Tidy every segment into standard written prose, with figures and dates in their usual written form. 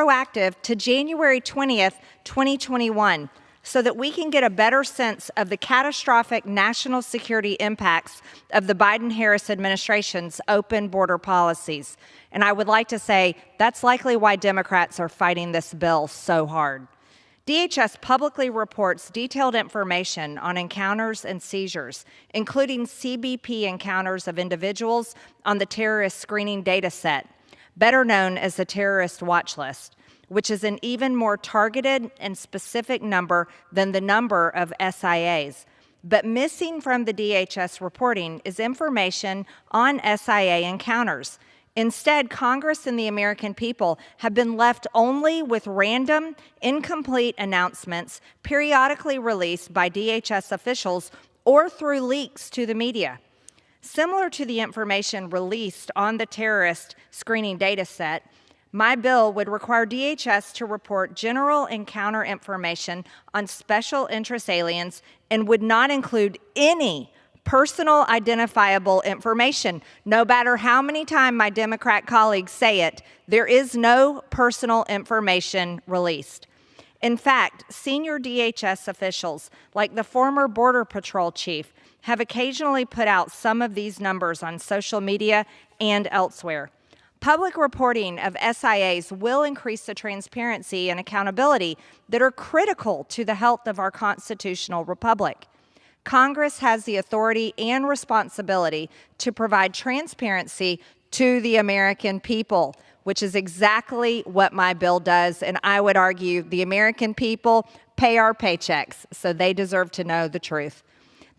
retroactive to January 20th, 2021, so that we can get a better sense of the catastrophic national security impacts of the Biden-Harris administration's open border policies. And I would like to say that's likely why Democrats are fighting this bill so hard. DHS publicly reports detailed information on encounters and seizures, including CBP encounters of individuals on the terrorist screening data set, better known as the terrorist watch list, which is an even more targeted and specific number than the number of SIAs. But missing from the DHS reporting is information on SIA encounters. Instead, Congress and the American people have been left only with random, incomplete announcements periodically released by DHS officials or through leaks to the media. Similar to the information released on the terrorist screening data set, my bill would require DHS to report general encounter information on special interest aliens and would not include any personal identifiable information. No matter how many times my Democrat colleagues say it, there is no personal information released. In fact, senior DHS officials, like the former Border Patrol chief, have occasionally put out some of these numbers on social media and elsewhere. Public reporting of SIAs will increase the transparency and accountability that are critical to the health of our constitutional republic. Congress has the authority and responsibility to provide transparency to the American people, which is exactly what my bill does. And I would argue the American people pay our paychecks, so they deserve to know the truth.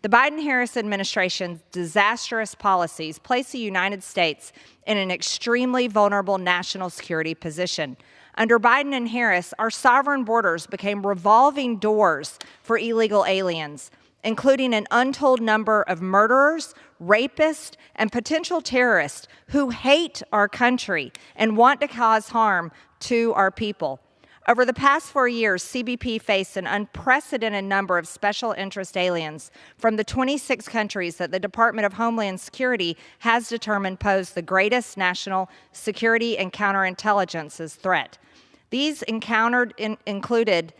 The Biden-Harris administration's disastrous policies place the United States in an extremely vulnerable national security position. Under Biden and Harris, our sovereign borders became revolving doors for illegal aliens, including an untold number of murderers, rapists, and potential terrorists who hate our country and want to cause harm to our people. Over the past 4 years, CBP faced an unprecedented number of special interest aliens from the 26 countries that the Department of Homeland Security has determined pose the greatest national security and counterintelligence threat. These included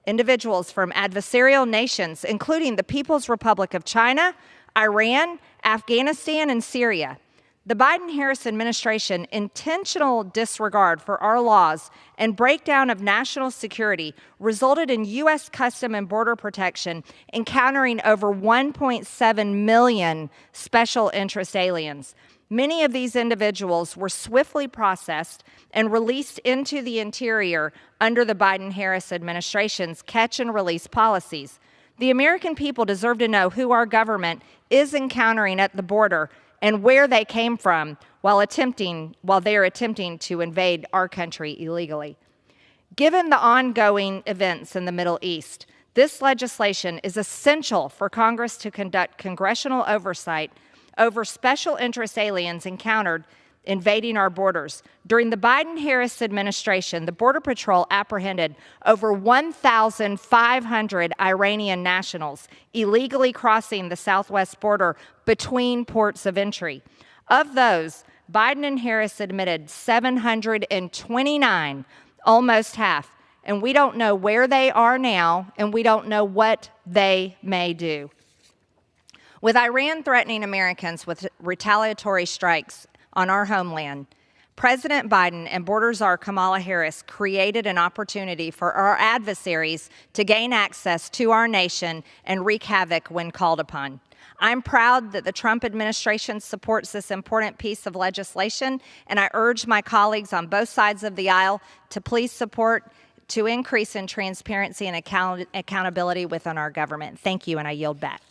individuals from adversarial nations, including the People's Republic of China, Iran, Afghanistan, and Syria. The Biden-Harris administration's intentional disregard for our laws and breakdown of national security resulted in U.S. Customs and Border Protection encountering over 1.7 million special interest aliens. Many of these individuals were swiftly processed and released into the interior under the Biden-Harris administration's catch and release policies. The American people deserve to know who our government is encountering at the border and where they came from while they are attempting to invade our country illegally. Given the ongoing events in the Middle East, this legislation is essential for Congress to conduct congressional oversight over special interest aliens encountered invading our borders. During the Biden-Harris administration, the Border Patrol apprehended over 1,500 Iranian nationals illegally crossing the southwest border between ports of entry. Of those, Biden and Harris admitted 729, almost half, and we don't know where they are now, and we don't know what they may do. With Iran threatening Americans with retaliatory strikes on our homeland, President Biden and border czar Kamala Harris created an opportunity for our adversaries to gain access to our nation and wreak havoc when called upon. I'm proud that the Trump administration supports this important piece of legislation, and I urge my colleagues on both sides of the aisle to please support to increase in transparency and accountability within our government. Thank you, and I yield back.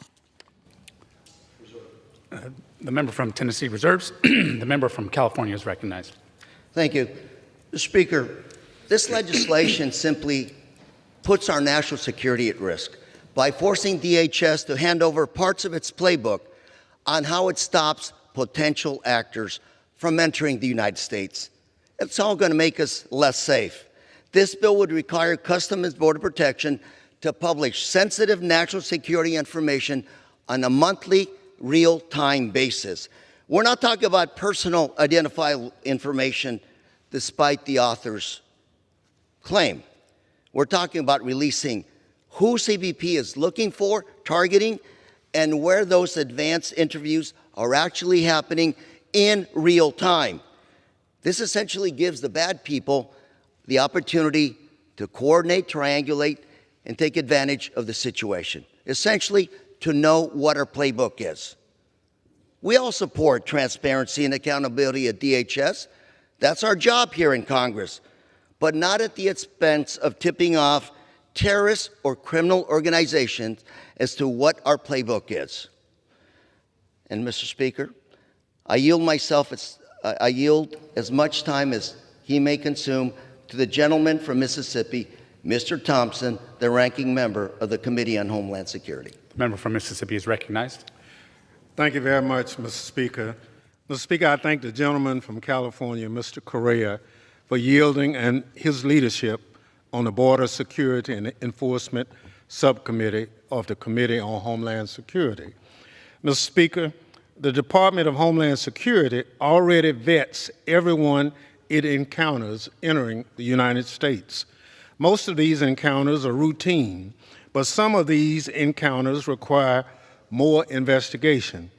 The member from Tennessee reserves. The member from California is recognized. Thank you. Mr. Speaker, this legislation simply puts our national security at risk by forcing DHS to hand over parts of its playbook on how it stops potential actors from entering the United States. It's all going to make us less safe. This bill would require Customs and Border Protection to publish sensitive national security information on a monthly, real-time basis. We're not talking about personal identifiable information, despite the author's claim. We're talking about releasing who CBP is looking for, targeting, and where those advanced interviews are actually happening in real time. This essentially gives the bad people the opportunity to coordinate, triangulate, and take advantage of the situation. Essentially, to know what our playbook is. We all support transparency and accountability at DHS. That's our job here in Congress, but not at the expense of tipping off terrorist or criminal organizations as to what our playbook is. And Mr. Speaker, I yield as much time as he may consume to the gentleman from Mississippi, Mr. Thompson, the ranking member of the Committee on Homeland Security. The member from Mississippi is recognized. Thank you very much, Mr. Speaker. Mr. Speaker, I thank the gentleman from California, Mr. Correa, for yielding and his leadership on the Border Security and Enforcement Subcommittee of the Committee on Homeland Security. Mr. Speaker, the Department of Homeland Security already vets everyone it encounters entering the United States. Most of these encounters are routine, but some of these encounters require more investigation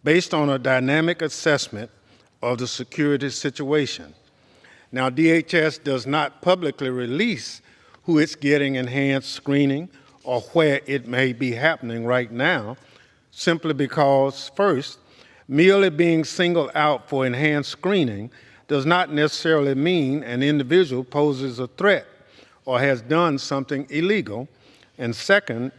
based on a dynamic assessment of the security situation. Now, DHS does not publicly release who it's getting enhanced screening or where it may be happening right now, simply because, first, merely being singled out for enhanced screening does not necessarily mean an individual poses a threat or has done something illegal, and second,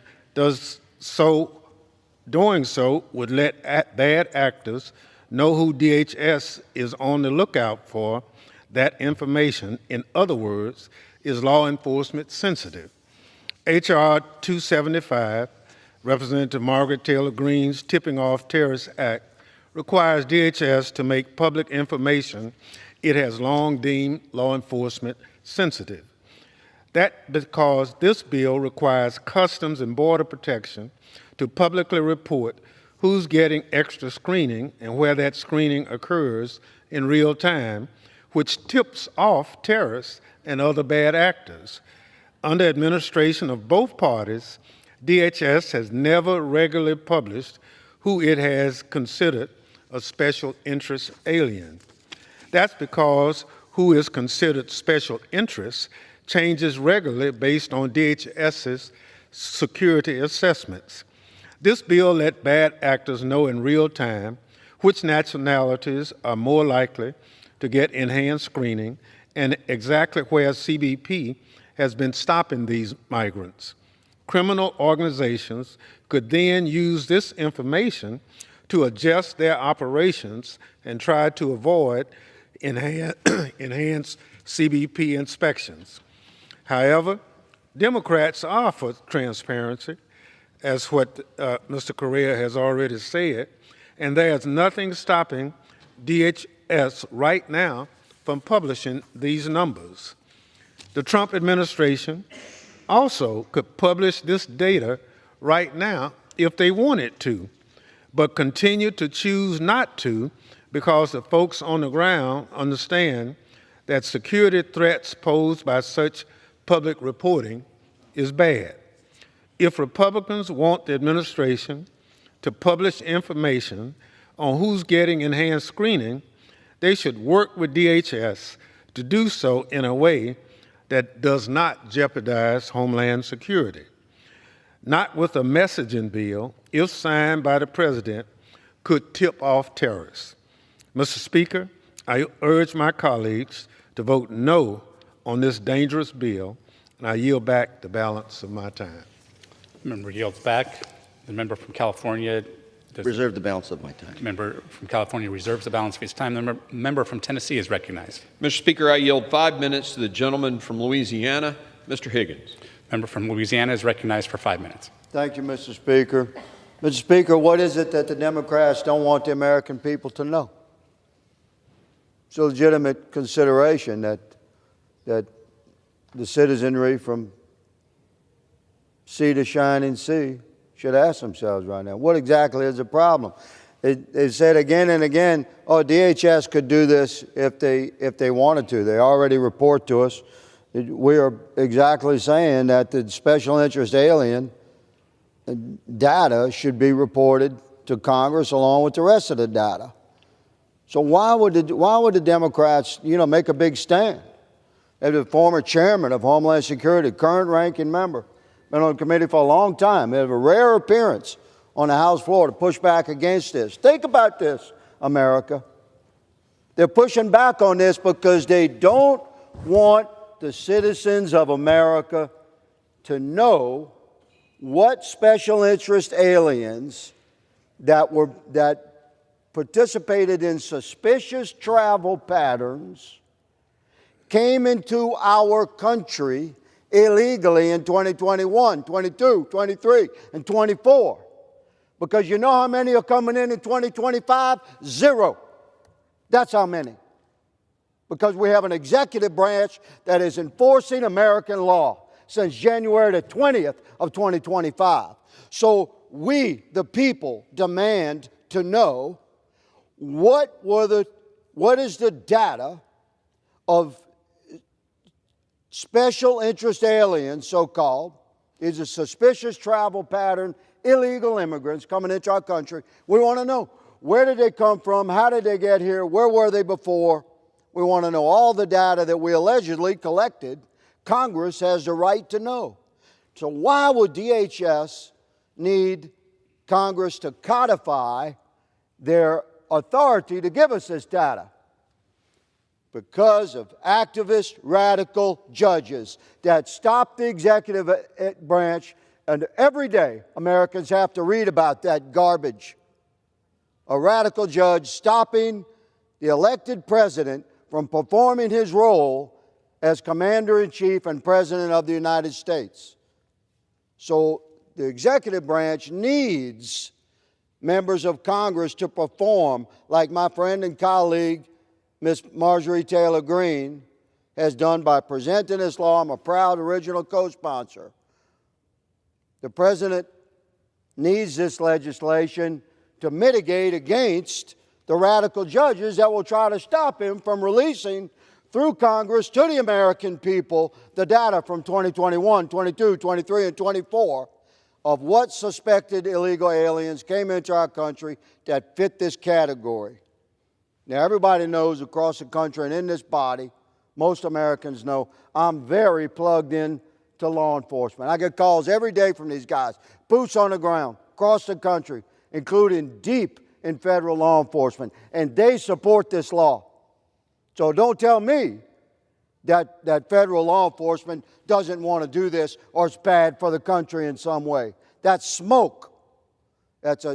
doing so would let bad actors know who DHS is on the lookout for. That information, in other words, is law enforcement sensitive. H.R. 275, Representative Margaret Taylor Greene's Tipping Off Terrorists Act, requires DHS to make public information it has long deemed law enforcement sensitive. That because this bill requires Customs and Border Protection to publicly report who's getting extra screening and where that screening occurs in real time, which tips off terrorists and other bad actors. Under administration of both parties, DHS has never regularly published who it has considered a special interest alien. That's because who is considered special interest changes regularly based on DHS's security assessments. This bill let bad actors know in real time which nationalities are more likely to get enhanced screening and exactly where CBP has been stopping these migrants. Criminal organizations could then use this information to adjust their operations and try to avoid enhanced CBP inspections. However, Democrats are for transparency, as what Mr. Correa has already said, and there's nothing stopping DHS right now from publishing these numbers. The Trump administration also could publish this data right now if they wanted to, but continue to choose not to because the folks on the ground understand that security threats posed by such public reporting is bad. If Republicans want the administration to publish information on who's getting enhanced screening, they should work with DHS to do so in a way that does not jeopardize Homeland Security. Not with a messaging bill, if signed by the president, could tip off terrorists. Mr. Speaker, I urge my colleagues to vote no on this dangerous bill, and I yield back the balance of my time. The member yields back. The member from California Reserve the balance of my time. member from California reserves the balance of his time. The member from Tennessee is recognized. Mr. Speaker, I yield 5 minutes to the gentleman from Louisiana, Mr. Higgins. Member from Louisiana is recognized for 5 minutes. Thank you, Mr. Speaker. Mr. Speaker, what is it that the Democrats don't want the American people to know? It's a legitimate consideration that the citizenry from sea to shining sea should ask themselves right now. What exactly is the problem? They said again and again, oh, DHS could do this if they wanted to. They already report to us We are exactly saying that the special interest alien data should be reported to Congress along with the rest of the data. So why would the Democrats, make a big stand? As the former chairman of Homeland Security, current ranking member, been on the committee for a long time. They have a rare appearance on the House floor to push back against this. Think about this, America. They're pushing back on this because they don't want the citizens of America to know what special interest aliens that participated in suspicious travel patterns came into our country illegally in 2021, 22, 23, and 24. Because you know how many are coming in 2025? 0. That's how many. Because we have an executive branch that is enforcing American law since January the 20th of 2025. So we, the people, demand to know what is the data of special interest aliens, so-called, is a suspicious travel pattern, illegal immigrants coming into our country. We want to know, where did they come from? How did they get here? Where were they before? We want to know all the data that we allegedly collected. Congress has the right to know. So why would DHS need Congress to codify their authority to give us this data? Because of activist, radical judges that stop the executive branch, and every day Americans have to read about that garbage. A radical judge stopping the elected president from performing his role as Commander-in-Chief and President of the United States. So the executive branch needs members of Congress to perform like my friend and colleague, Ms. Marjorie Taylor Greene, has done by presenting this law. I'm a proud original co-sponsor. The President needs this legislation to mitigate against the radical judges that will try to stop him from releasing through Congress to the American people the data from 2021, 22, 23, and 24 of what suspected illegal aliens came into our country that fit this category. Now, everybody knows across the country and in this body, most Americans know, I'm very plugged in to law enforcement. I get calls every day from these guys, boots on the ground, across the country, including deep in federal law enforcement, and they support this law. So don't tell me that federal law enforcement doesn't want to do this or it's bad for the country in some way. That's smoke. That's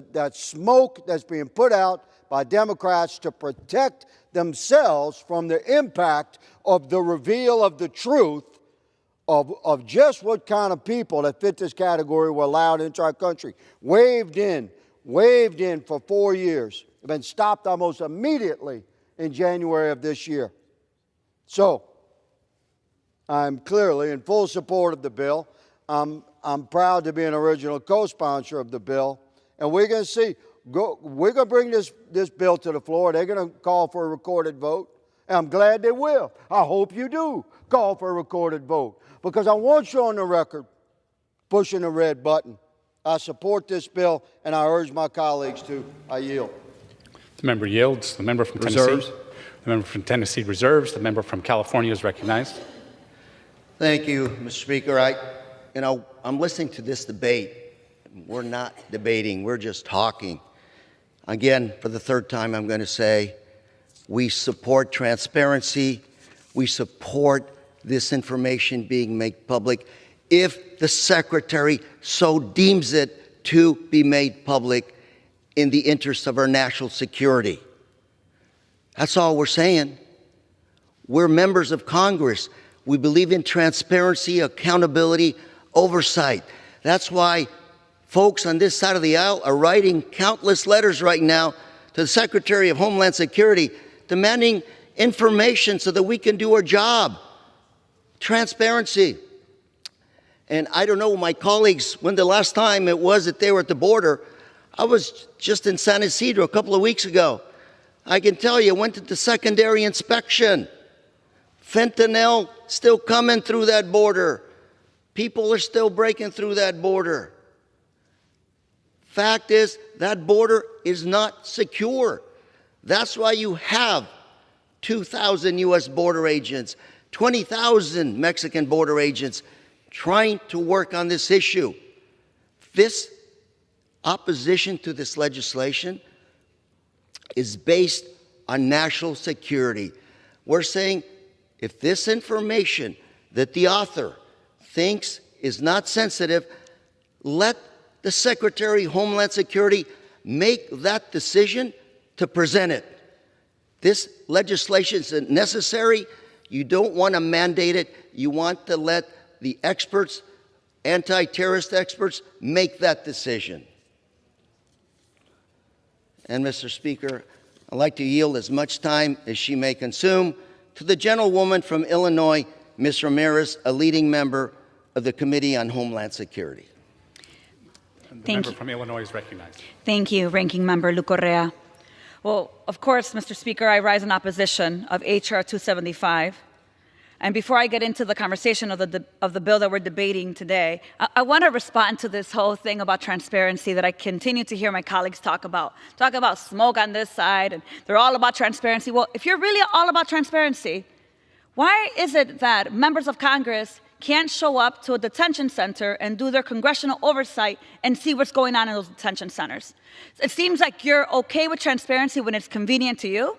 smoke that's being put out by Democrats to protect themselves from the impact of the reveal of the truth of just what kind of people that fit this category were allowed into our country. Waved in for 4 years. Have been stopped almost immediately in January of this year. So, I'm clearly in full support of the bill. I'm proud to be an original co-sponsor of the bill. And we're going to see, we're going to bring this bill to the floor. They're going to call for a recorded vote. And I'm glad they will. I hope you do call for a recorded vote. Because I want you on the record pushing the red button. I support this bill, and I urge my colleagues to. I yield. The member yields. The member from Tennessee. The member from Tennessee reserves. The member from California is recognized. Thank you, Mr. Speaker. I'm listening to this debate. We're not debating. We're just talking. Again, for the third time, I'm going to say we support transparency. We support this information being made public if the Secretary so deems it to be made public in the interest of our national security. That's all we're saying. We're members of Congress. We believe in transparency, accountability, oversight. That's why folks on this side of the aisle are writing countless letters right now to the Secretary of Homeland Security demanding information so that we can do our job. Transparency. And I don't know, my colleagues, when the last time it was that they were at the border. I was just in San Ysidro a couple of weeks ago. I can tell you, I went to the secondary inspection. Fentanyl still coming through that border. People are still breaking through that border. Fact is, that border is not secure. That's why you have 2,000 U.S. border agents, 20,000 Mexican border agents trying to work on this issue. This opposition to this legislation is based on national security. We're saying if this information that the author thinks is not sensitive, let the Secretary of Homeland Security make that decision to present it. This legislation is necessary. You don't want to mandate it. You want to let the experts, anti-terrorist experts, make that decision. And Mr. Speaker, I'd like to yield as much time as she may consume to the gentlewoman from Illinois, Ms. Ramirez, a leading member of the Committee on Homeland Security. The member from Illinois is recognized. Thank you, Ranking Member Lu Correa. Well, of course, Mr. Speaker, I rise in opposition of H.R. 275. And before I get into the conversation of the bill that we're debating today, I want to respond to this whole thing about transparency that I continue to hear my colleagues talk about smoke on this side, and they're all about transparency. Well, if you're really all about transparency, why is it that members of Congress can't show up to a detention center and do their congressional oversight and see what's going on in those detention centers? It seems like you're okay with transparency when it's convenient to you,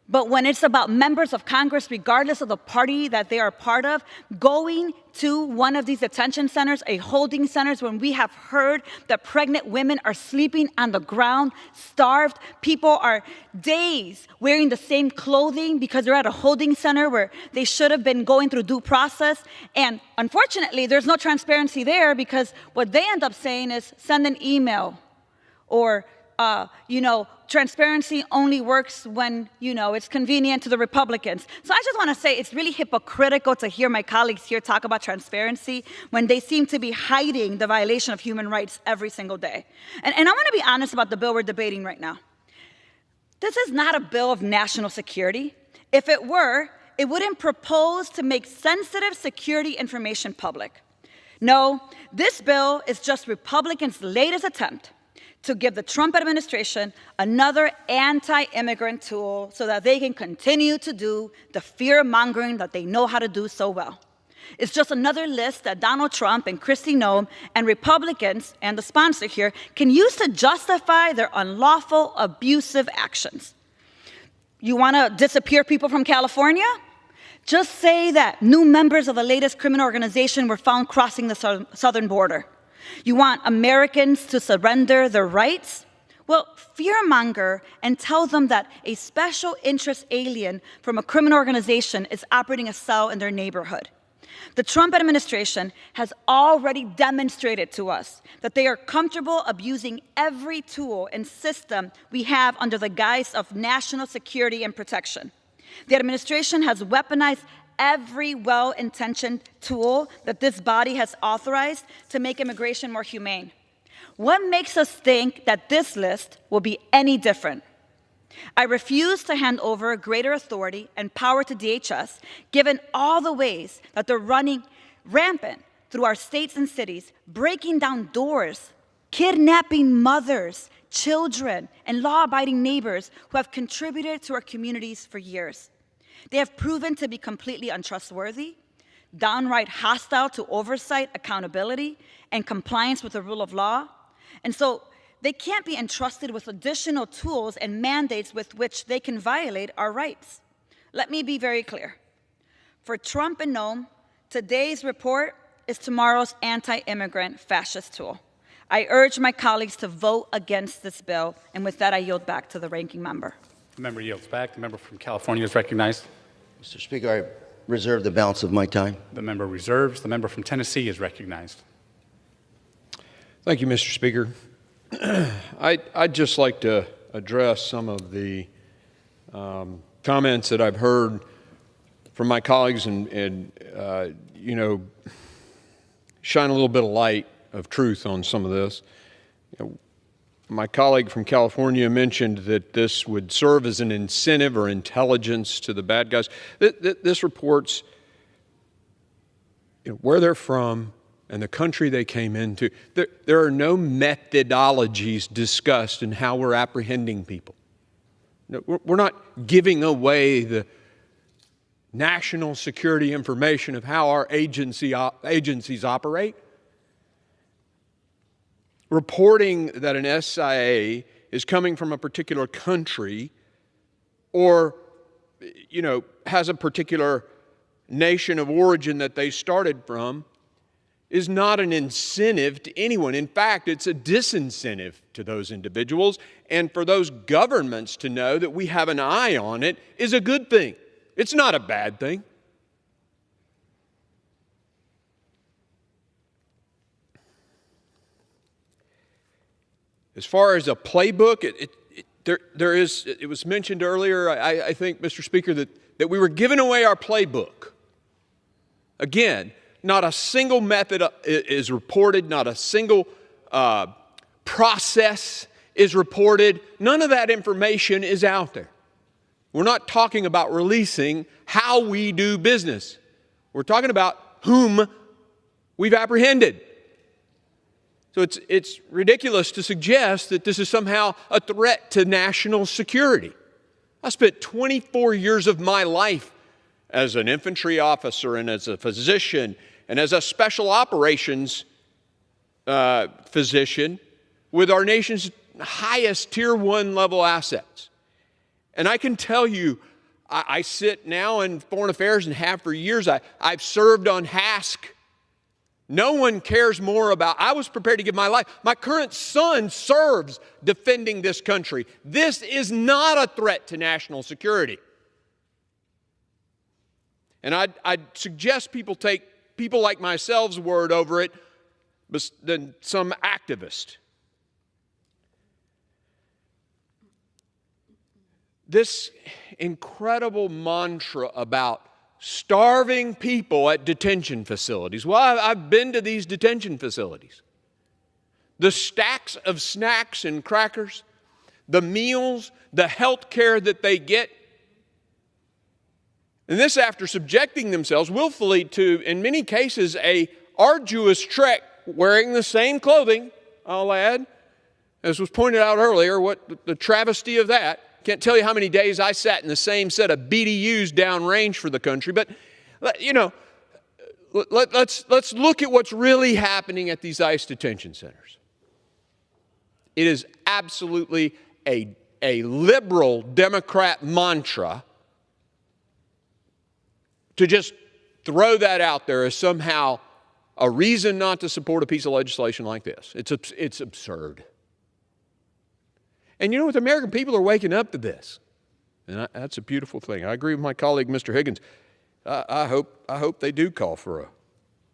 but when it's about members of Congress, regardless of the party that they are part of, going to one of these detention centers, a holding centers, when we have heard that pregnant women are sleeping on the ground, starved, people are days wearing the same clothing because they're at a holding center where they should have been going through due process. And unfortunately, there's no transparency there because what they end up saying is send an email or transparency only works when, it's convenient to the Republicans. So I just want to say it's really hypocritical to hear my colleagues here talk about transparency when they seem to be hiding the violation of human rights every single day. And I want to be honest about the bill we're debating right now. This is not a bill of national security. If it were, it wouldn't propose to make sensitive security information public. No, this bill is just Republicans' latest attempt to give the Trump administration another anti-immigrant tool so that they can continue to do the fear-mongering that they know how to do so well. It's just another list that Donald Trump and Kristi Noem and Republicans and the sponsor here can use to justify their unlawful, abusive actions. You want to disappear people from California? Just say that new members of the latest criminal organization were found crossing the southern border. You want Americans to surrender their rights? Well, fearmonger and tell them that a special interest alien from a criminal organization is operating a cell in their neighborhood. The Trump administration has already demonstrated to us that they are comfortable abusing every tool and system we have under the guise of national security and protection. The administration has weaponized every well-intentioned tool that this body has authorized to make immigration more humane. What makes us think that this list will be any different? I refuse to hand over greater authority and power to DHS, given all the ways that they're running rampant through our states and cities, breaking down doors, kidnapping mothers, children, and law-abiding neighbors who have contributed to our communities for years. They have proven to be completely untrustworthy, downright hostile to oversight, accountability, and compliance with the rule of law. And so they can't be entrusted with additional tools and mandates with which they can violate our rights. Let me be very clear. For Trump and Noem, today's report is tomorrow's anti-immigrant fascist tool. I urge my colleagues to vote against this bill, and with that, I yield back to the ranking member. The member yields back. The member from California is recognized. Mr. Speaker, I reserve the balance of my time. The member reserves. The member from Tennessee is recognized. Thank you, Mr. Speaker. I'd just like to address some of the comments that I've heard from my colleagues and shine a little bit of light of truth on some of this. My colleague from California mentioned that this would serve as an incentive or intelligence to the bad guys. This report's where they're from and the country they came into. There are no methodologies discussed in how we're apprehending people. No, we're not giving away the national security information of how our agencies operate. Reporting that an SIA is coming from a particular country or, has a particular nation of origin that they started from is not an incentive to anyone. In fact, it's a disincentive to those individuals. And for those governments to know that we have an eye on it is a good thing. It's not a bad thing. As far as a playbook, it was mentioned earlier, I think, Mr. Speaker, that we were giving away our playbook. Again, not a single method is reported, not a single process is reported. None of that information is out there. We're not talking about releasing how we do business. We're talking about whom we've apprehended. So it's ridiculous to suggest that this is somehow a threat to national security. I spent 24 years of my life as an infantry officer and as a physician and as a special operations physician with our nation's highest Tier 1 level assets. And I can tell you, I sit now in foreign affairs and have for years. I've served on HASC. No one cares more about, I was prepared to give my life. My current son serves defending this country. This is not a threat to national security. And I'd suggest people take people like myself's word over it than some activist. This incredible mantra about starving people at detention facilities. Well, I've been to these detention facilities. The stacks of snacks and crackers, the meals, the health care that they get. And this after subjecting themselves willfully to, in many cases, a arduous trek wearing the same clothing, I'll add. As was pointed out earlier, what the travesty of that. Can't tell you how many days I sat in the same set of BDUs downrange for the country, but let's look at what's really happening at these ICE detention centers. It is absolutely a liberal Democrat mantra to just throw that out there as somehow a reason not to support a piece of legislation like this. It's absurd. And you know what? The American people are waking up to this. And that's a beautiful thing. I agree with my colleague, Mr. Higgins. I hope they do call for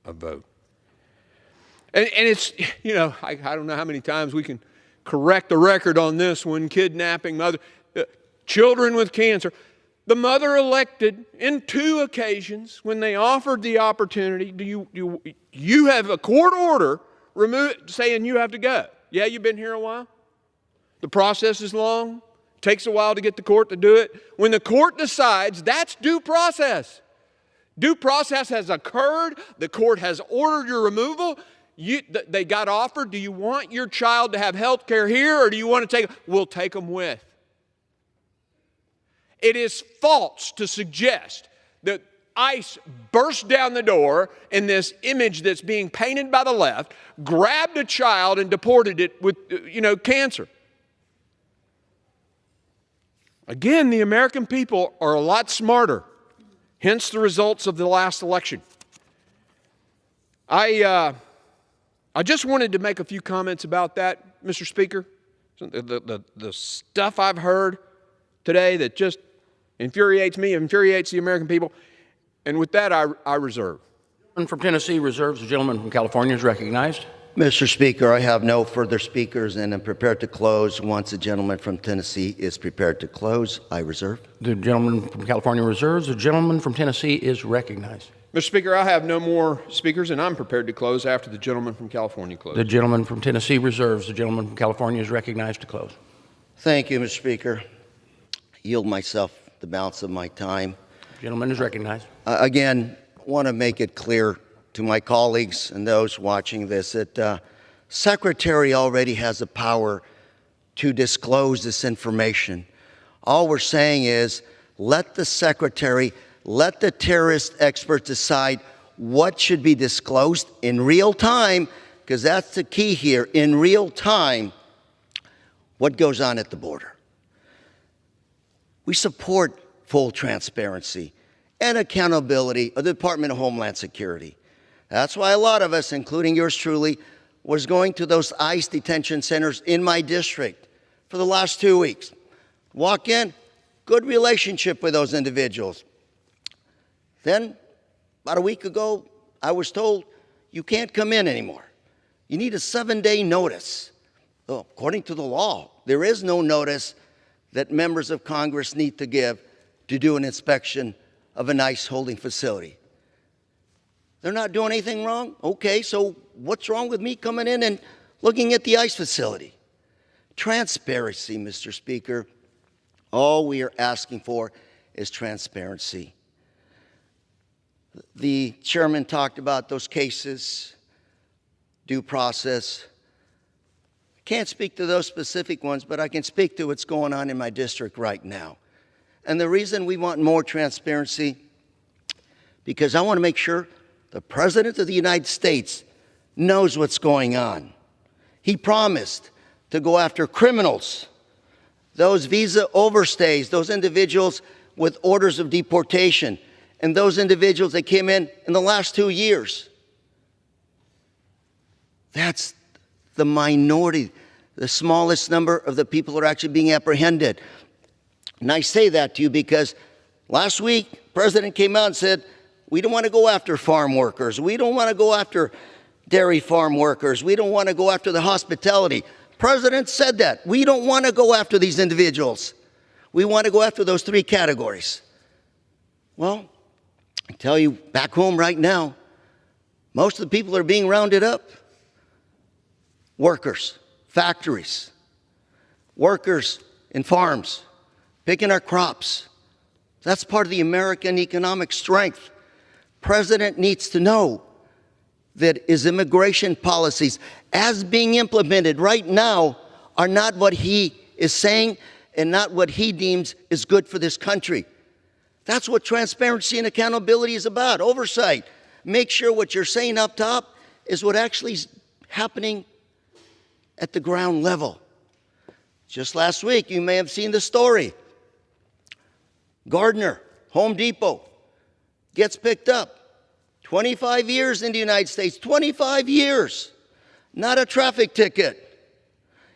a vote. And it's, I don't know how many times we can correct the record on this one, kidnapping children with cancer. The mother elected in 2 occasions when they offered the opportunity, you have a court order saying you have to go. Yeah, you've been here a while? The process is long. It takes a while to get the court to do it. When the court decides, that's due process. Due process has occurred. The court has ordered your removal. They got offered. Do you want your child to have health care here or do you want to take them? We'll take them with. It is false to suggest that ICE burst down the door in this image that's being painted by the left, grabbed a child and deported it with, cancer. Again, the American people are a lot smarter, hence the results of the last election. I just wanted to make a few comments about that, Mr. Speaker. The stuff I've heard today that just infuriates me, infuriates the American people, and with that, I reserve. The gentleman from Tennessee reserves. The gentleman from California is recognized. Mr. Speaker, I have no further speakers and am prepared to close once the gentleman from Tennessee is prepared to close. I reserve. The gentleman from California reserves. The gentleman from Tennessee is recognized. Mr. Speaker, I have no more speakers, and I'm prepared to close after the gentleman from California closes. The gentleman from Tennessee reserves. The gentleman from California is recognized to close. Thank you, Mr. Speaker. I yield myself the balance of my time. The gentleman is recognized. Again, I want to make it clear to my colleagues and those watching this that Secretary already has the power to disclose this information. All we're saying is let the Secretary, let the terrorist experts decide what should be disclosed in real time, because that's the key here, in real time, what goes on at the border. We support full transparency and accountability of the Department of Homeland Security. That's why a lot of us, including yours truly, was going to those ICE detention centers in my district for the last 2 weeks. Walk in, good relationship with those individuals. Then, about a week ago, I was told, you can't come in anymore. You need a 7-day notice. Well, according to the law, there is no notice that members of Congress need to give to do an inspection of an ICE holding facility. They're not doing anything wrong? Okay, so what's wrong with me coming in and looking at the ICE facility? Transparency, Mr. Speaker. All we are asking for is transparency. The chairman talked about those cases, due process. I can't speak to those specific ones, but I can speak to what's going on in my district right now. And the reason we want more transparency, because I want to make sure the President of the United States knows what's going on. He promised to go after criminals, those visa overstays, those individuals with orders of deportation, and those individuals that came in the last 2 years. That's the minority, the smallest number of the people who are actually being apprehended. And I say that to you because last week, the President came out and said, we don't want to go after farm workers. We don't want to go after dairy farm workers. We don't want to go after the hospitality. President said that. We don't want to go after these individuals. We want to go after those 3 categories. Well, I tell you, back home right now, most of the people that are being rounded up, workers, factories, workers in farms, picking our crops. That's part of the American economic strength. President needs to know that his immigration policies, as being implemented right now, are not what he is saying and not what he deems is good for this country. That's what transparency and accountability is about, oversight. Make sure what you're saying up top is what actually is happening at the ground level. Just last week, you may have seen the story. Gardner, Home Depot, gets picked up. 25 years in the United States, 25 years. Not a traffic ticket.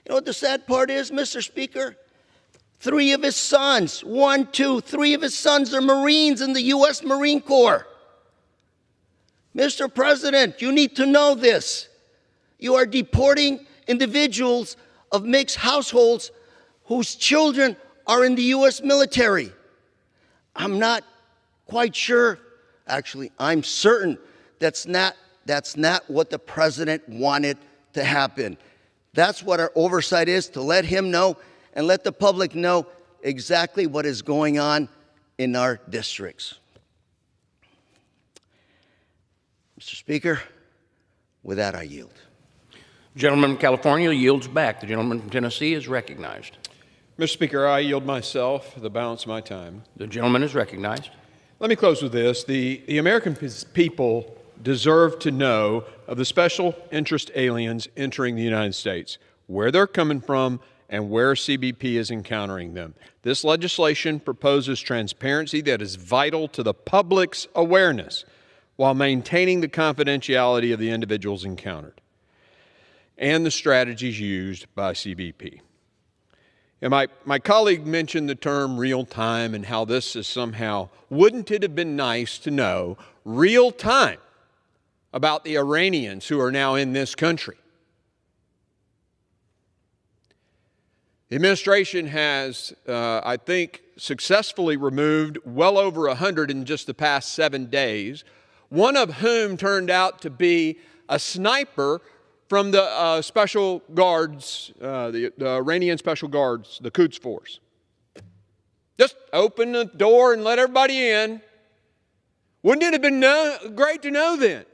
You know what the sad part is, Mr. Speaker? 3 of his sons, 3 of his sons are Marines in the U.S. Marine Corps. Mr. President, you need to know this. You are deporting individuals of mixed households whose children are in the U.S. military. I'm not quite sure. Actually, I'm certain that's not what the president wanted to happen. That's what our oversight is, to let him know and let the public know exactly what is going on in our districts. Mr. Speaker, with that, I yield. The gentleman from California yields back. The gentleman from Tennessee is recognized. Mr. Speaker, I yield myself the balance of my time. The gentleman is recognized. Let me close with this. The American people deserve to know of the special interest aliens entering the United States, where they're coming from, and where CBP is encountering them. This legislation proposes transparency that is vital to the public's awareness while maintaining the confidentiality of the individuals encountered and the strategies used by CBP. And my colleague mentioned the term real time and how this is somehow, wouldn't it have been nice to know real time about the Iranians who are now in this country? The administration has, I think, successfully removed well over 100 in just the past 7 days, one of whom turned out to be a sniper from the special guards, the Iranian special guards, the Quds Force. Just open the door and let everybody in. Wouldn't it have been great to know then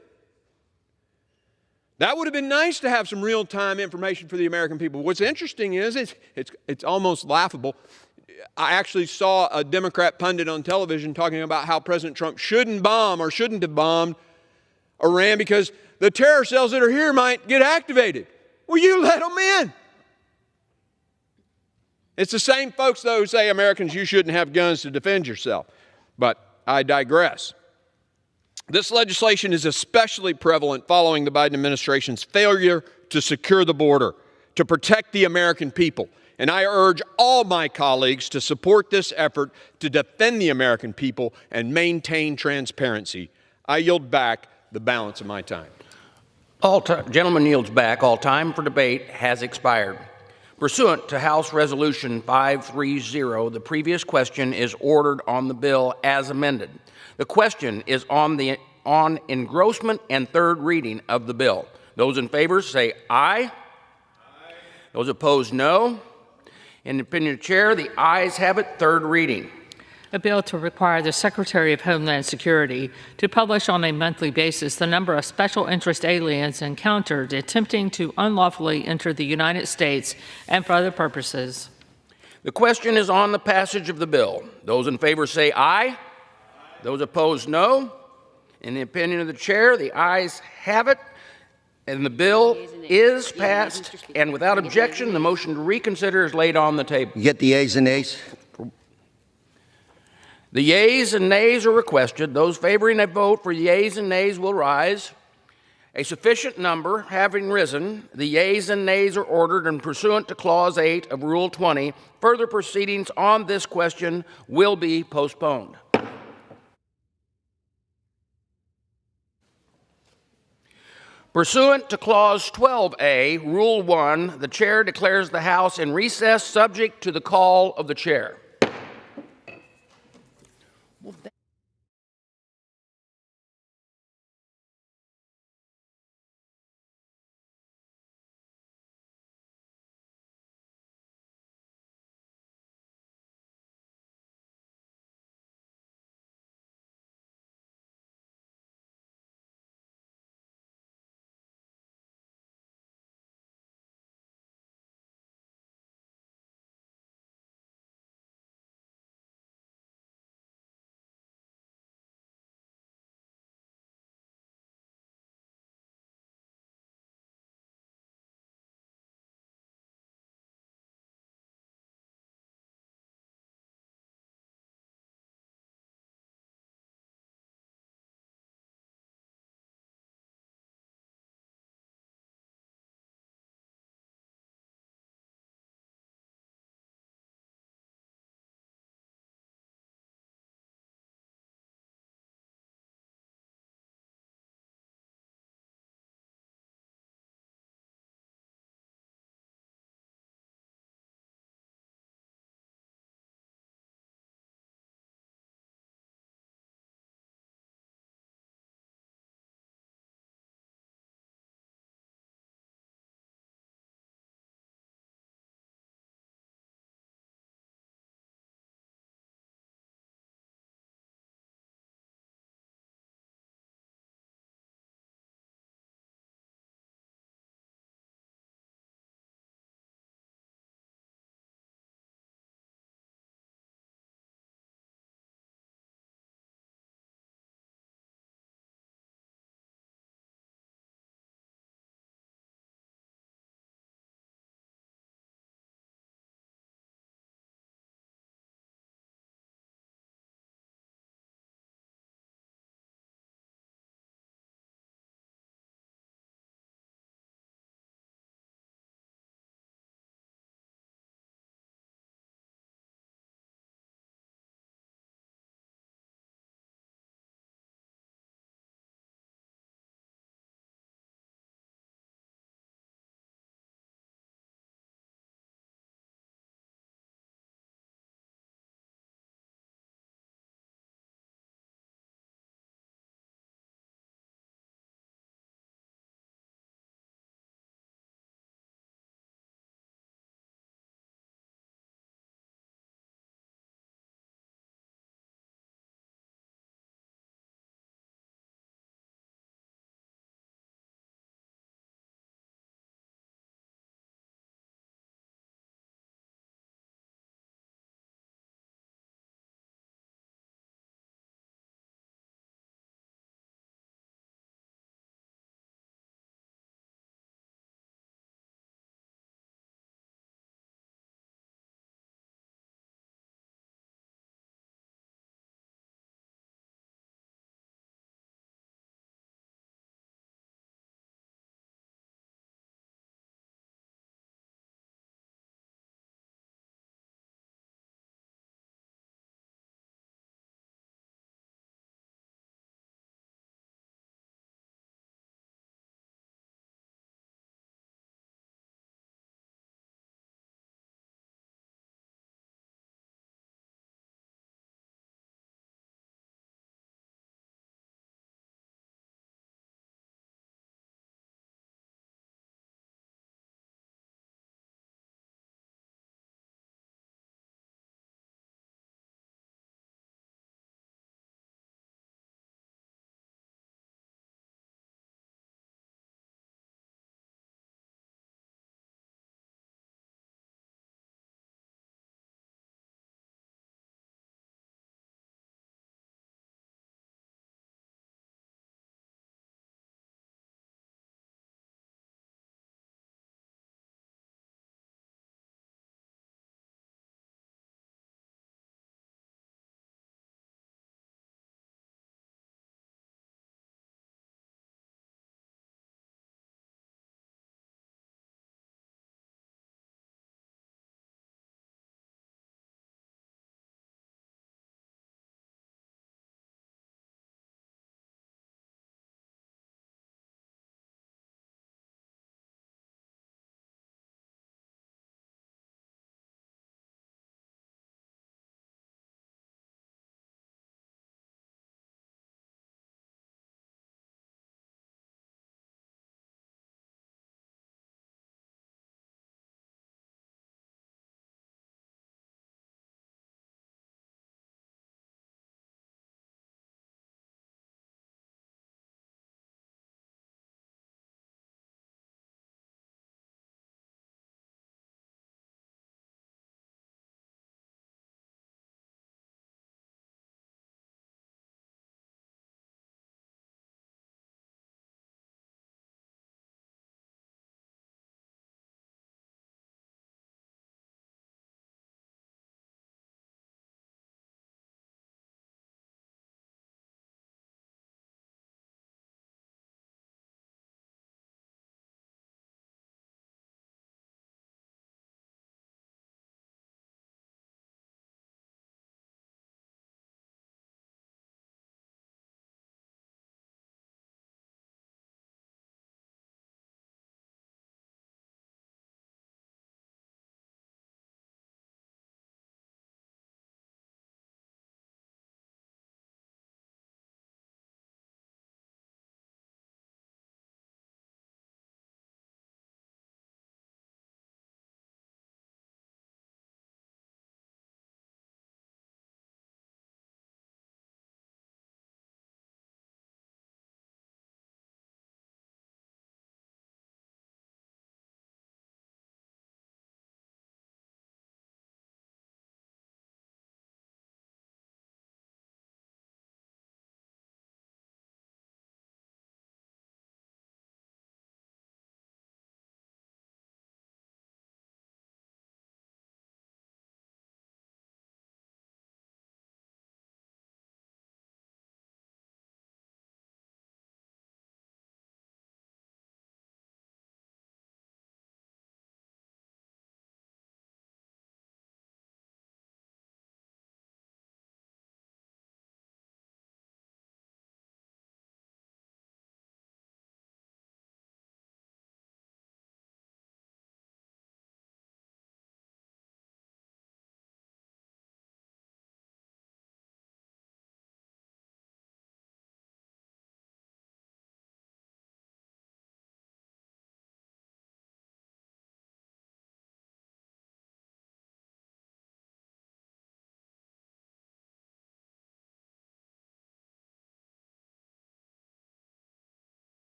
That would have been nice to have some real-time information for the American people. What's interesting is it's almost laughable. I actually saw a Democrat pundit on television talking about how President Trump shouldn't bomb or shouldn't have bombed Iran because the terror cells that are here might get activated. Well, you let them in. It's the same folks, though, who say, Americans, you shouldn't have guns to defend yourself. But I digress. This legislation is especially prevalent following the Biden administration's failure to secure the border, to protect the American people. And I urge all my colleagues to support this effort to defend the American people and maintain transparency. I yield back the balance of my time. Gentleman yields back. All time for debate has expired. Pursuant to House Resolution 530, the previous question is ordered on the bill as amended. The question is on engrossment and third reading of the bill. Those in favor say aye. Aye. Those opposed, no. In the opinion of the chair, the ayes have it. Third reading. A bill to require the Secretary of Homeland Security to publish on a monthly basis the number of special interest aliens encountered attempting to unlawfully enter the United States and for other purposes. The question is on the passage of the bill. Those in favor say aye. Aye. Those opposed, no. In the opinion of the chair, the ayes have it, and the bill is passed. And without objection, the motion to reconsider is laid on the table. You get the ayes and nays? The yeas and nays are requested. Those favoring a vote for yeas and nays will rise. A sufficient number having risen, the yeas and nays are ordered, and pursuant to Clause 8 of Rule 20, further proceedings on this question will be postponed. Pursuant to Clause 12A, Rule 1, the chair declares the House in recess subject to the call of the chair.